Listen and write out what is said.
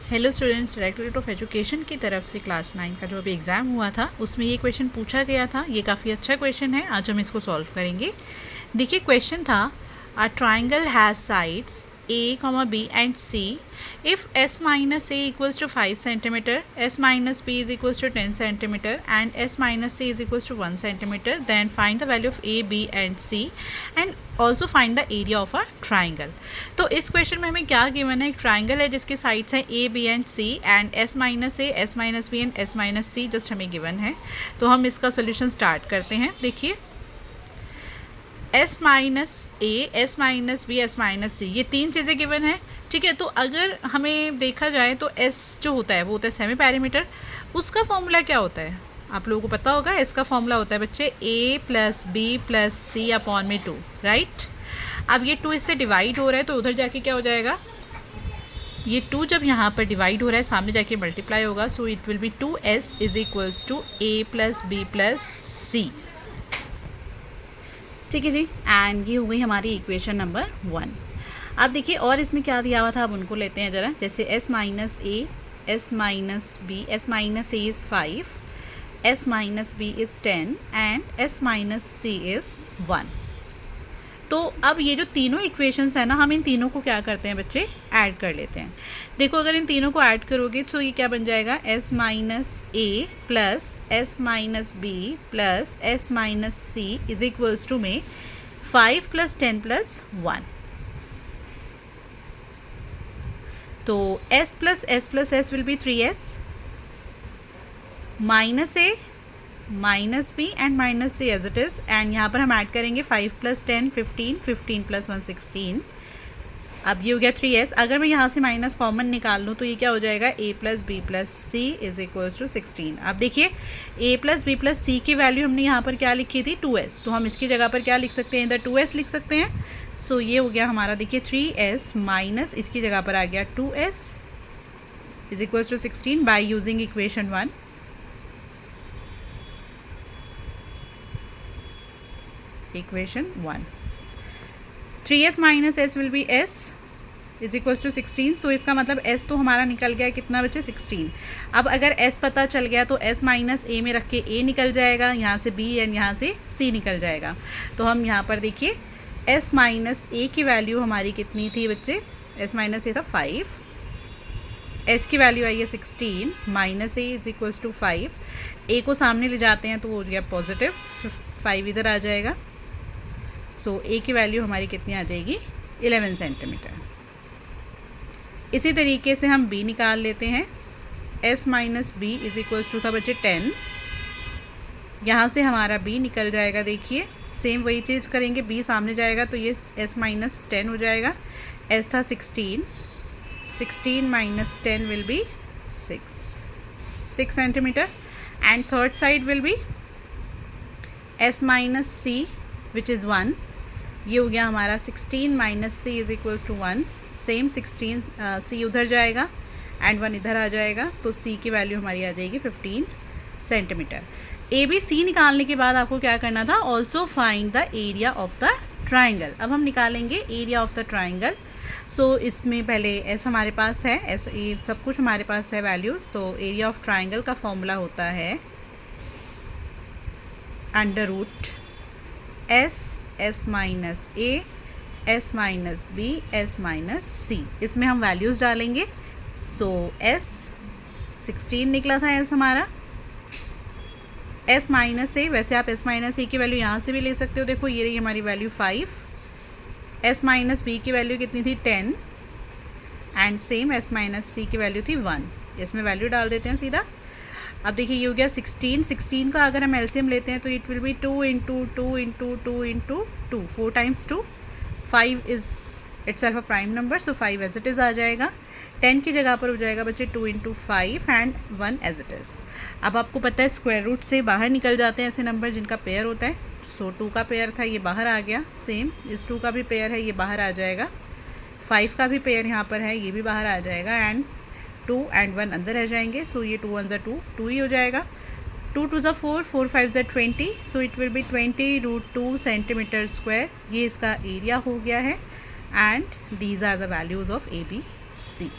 Hello students, directorate of education की तरफ से क्लास 9 का जो अभी एग्ज़ाम हुआ था उसमें ये क्वेश्चन पूछा गया था। ये काफ़ी अच्छा क्वेश्चन है, आज हम इसको सॉल्व करेंगे। देखिए क्वेश्चन था, a triangle has sides A, B and C. If S minus A equals to 5 centimeter, S minus B is equals to 10 centimeter and S minus C is equals to 1 centimeter, then find the value of A, B and C and also find the area of a triangle. तो इस question में हमें क्या given है, एक triangle है जिसकी sides हैं A, B and C and S minus A, S minus B and S minus C just हमें गिवन है। तो हम इसका सोल्यूशन स्टार्ट करते हैं। देखिए S minus A, S minus B, S minus C, ये तीन चीज़ें गिवन है। ठीक है, तो अगर हमें देखा जाए तो S जो होता है वो होता है सेमी पैरीमीटर। उसका फॉर्मूला क्या होता है आप लोगों को पता होगा। S का फॉर्मूला होता है बच्चे A plus B plus C upon में 2, राइट। अब ये 2 इससे डिवाइड हो रहा है तो उधर जाके क्या हो जाएगा, ये 2 जब यहाँ पर डिवाइड हो रहा है सामने जाके मल्टीप्लाई होगा, so it will be 2S is equals to A plus B plus C. ठीक है जी, एंड ये हो गई हमारी इक्वेशन नंबर 1। अब देखिए और इसमें क्या दिया हुआ था, अब उनको लेते हैं ज़रा। जैसे S minus A, S minus B, S minus A is 5, S minus B is 10 and S minus C is 1। तो अब ये जो तीनों इक्वेशंस है ना, हम इन तीनों को क्या करते हैं बच्चे, ऐड कर लेते हैं। देखो अगर इन तीनों को ऐड करोगे तो ये क्या बन जाएगा, S minus A plus S minus B plus S minus C is equals to में 5 प्लस 10 प्लस 1। तो S plus S will be 3S minus A minus B and minus C as it is, and यहाँ पर हम add करेंगे 5 प्लस 10 15, 15 plus 1 16। अब ये हो गया 3S। अगर मैं यहाँ से माइनस कॉमन निकाल लूँ तो ये क्या हो जाएगा, A plus B plus C is equals to 16। अब देखिए A plus B plus C की वैल्यू हमने यहाँ पर क्या लिखी थी, 2S, तो हम इसकी जगह पर क्या लिख सकते हैं, इधर 2S लिख सकते हैं। सो ये हो गया हमारा, देखिए 3S माइनस इसकी जगह पर आ गया 2S is equals to 16 by using equation 1। Equation 1, 3S minus S will be S is equals to 16। So इसका मतलब S तो हमारा निकल गया कितना बच्चे, 16। अब अगर S पता चल गया तो S माइनस A में रख के A निकल जाएगा, यहाँ से B एंड यहाँ से C निकल जाएगा। तो हम यहाँ पर देखिए S माइनस A की वैल्यू हमारी कितनी थी बच्चे, S माइनस A था 5, S की वैल्यू आई है 16, minus A is equals to 5। A को सामने ले जाते हैं तो हो गया पॉजिटिव, 5 इधर आ जाएगा। सो A की वैल्यू हमारी कितनी आ जाएगी, 11 सेंटीमीटर। इसी तरीके से हम B निकाल लेते हैं। S minus B is equals to था बच्चे 10, यहाँ से हमारा B निकल जाएगा। देखिए सेम वही चीज़ करेंगे, B सामने जाएगा तो ये S माइनस 10 हो जाएगा। S था 16, 16 minus 10 will be 6 centimetre, and third side will be S minus C which is 1। ये हो गया हमारा 16 minus C is equals to 1। Same 16 C उधर जाएगा एंड 1 इधर आ जाएगा, तो C की वैल्यू हमारी आ जाएगी 15 सेंटीमीटर। ABC निकालने के बाद आपको क्या करना था, also find the area of the triangle. अब हम निकालेंगे एरिया ऑफ द ट्राइंगल। सो इसमें पहले S हमारे पास है, S ये सब कुछ हमारे पास है वैल्यूज़। तो एरिया ऑफ ट्राइंगल का फॉर्मूला होता है under root S minus A, S minus B, S minus C। इसमें हम वैल्यूज़ डालेंगे। सो S 16 निकला था S हमारा, S माइनस A, वैसे आप S माइनस A की वैल्यू यहाँ से भी ले सकते हो। देखो ये रही हमारी वैल्यू 5, S माइनस B की वैल्यू कितनी थी 10, and same S minus C की वैल्यू थी 1। इसमें वैल्यू डाल देते हैं सीधा। अब देखिए ये हो गया 16, 16 का अगर हम एलसीएम लेते हैं तो it will be 2 into 2 into 2 into 2, 4 times 2, 5 is itself a prime number, so 5 as it is आ जाएगा। 10 की जगह पर हो जाएगा बच्चे 2 into 5 and 1 as it is. अब आपको पता है स्क्वायर रूट से बाहर निकल जाते हैं ऐसे नंबर जिनका पेयर होता है। सो 2 का पेयर था, ये बाहर आ गया। सेम इस 2 का भी पेयर है, ये बाहर आ जाएगा। 5 का भी पेयर यहाँ पर है, ये भी बाहर आ जाएगा, एंड 2 एंड 1 अंदर रह जाएंगे। सो ये 2 1 2, 2 ही हो जाएगा। 2 2 4, 4 5 20, so it will be 20 root 2 centimetre square. ये इसका एरिया हो गया है, and these are the values of ABC।